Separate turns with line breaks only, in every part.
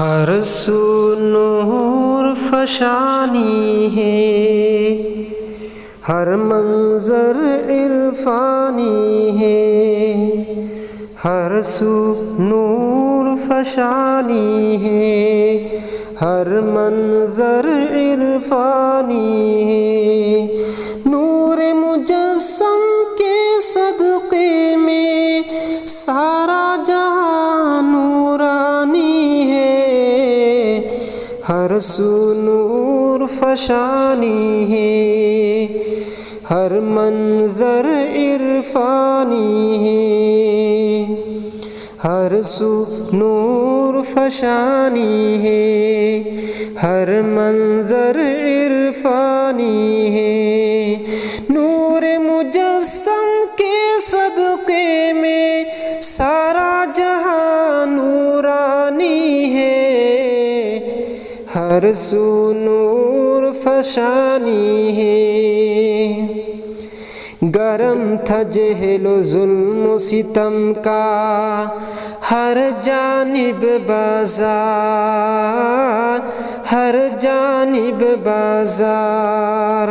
ہر سو نور فشانی ہے، ہر منظر عرفانی ہے، ہر سو نور فشانی ہے، ہر منظر عرفانی ہے۔ نور مجسم کے صدقے میں سارا جہاں نورانی ہے، ہر سو نور فشانی ہے، ہر منظر عرفانی ہے، ہر سو نور فشانی ہے، ہر منظر عرفانی ہے۔ نور مجسم کے صدقے میں سارا جہاں نورانی ہے، ہر سو نور فشانی ہے۔ گرم تھا جہل و ظلم و ستم کا ہر جانب بازار، ہر جانب بازار،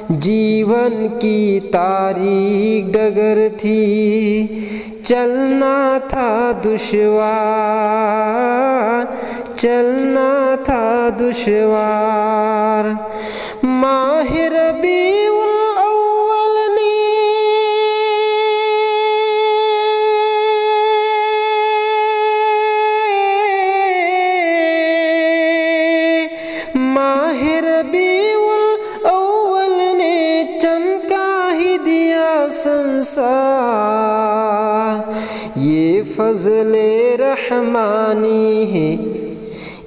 جیون کی تاریک ڈگر تھی، چلنا تھا دشوار، چلنا تھا دشوار۔ ماہ ربیع الاول نے ماہ ربیع الاول نے چمکا ہی دیا سنسار، یہ فضل رحمانی ہے،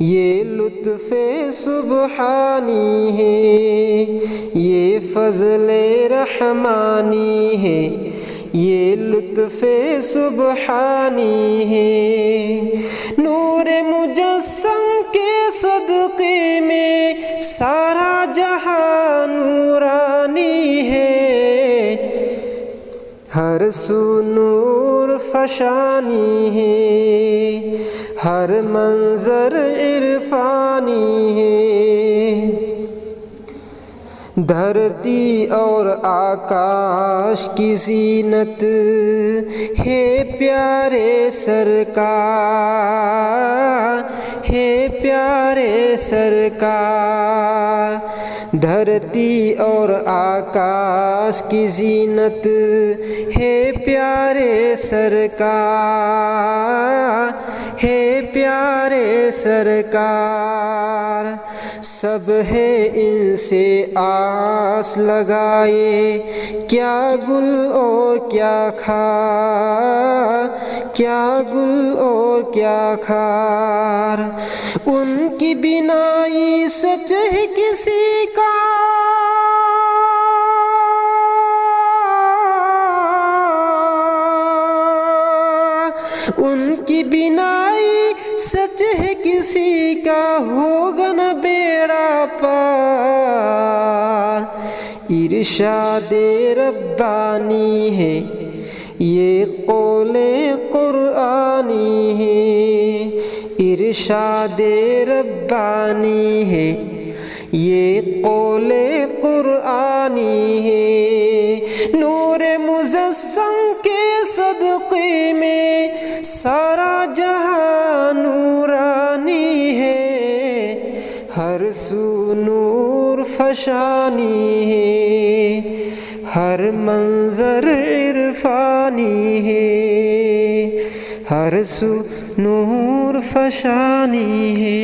یہ لطف سبحانی ہے، یہ فضل رحمانی ہے، یہ لطف سبحانی ہے۔ نور مجسم کے صدقے میں سارا جہاں نورانی ہے، ہر سو نور فشانی ہے، ہر منظر عرفانی ہے۔ دھرتی اور آکاش کی زینت ہے پیارے سرکار، ہے پیارے سرکار۔ دھرتی اور آکاش کی زینت ہے پیارے سرکار، ہے پیارے سرکار۔ سب ہے ان سے آس لگائے، کیا گل اور کیا خار، کیا گل اور کیا خار۔ ان کی بینائی سچ ہے کسی کا، ان کی بینائی سچ ہے کسی کا، ہوگا نہ بیڑا پار۔ ارشاد ربانی ہے، یہ قول قرآنی ہے، ارشاد ربانی ہے، یہ قول قرآنی ہے۔ نور مجسم کے صدقے میں سارا جہاں نورانی ہے، ہر سو نور فشانی ہے، ہر منظر عرفانی ہے، ہر سو نور فشانی ہے۔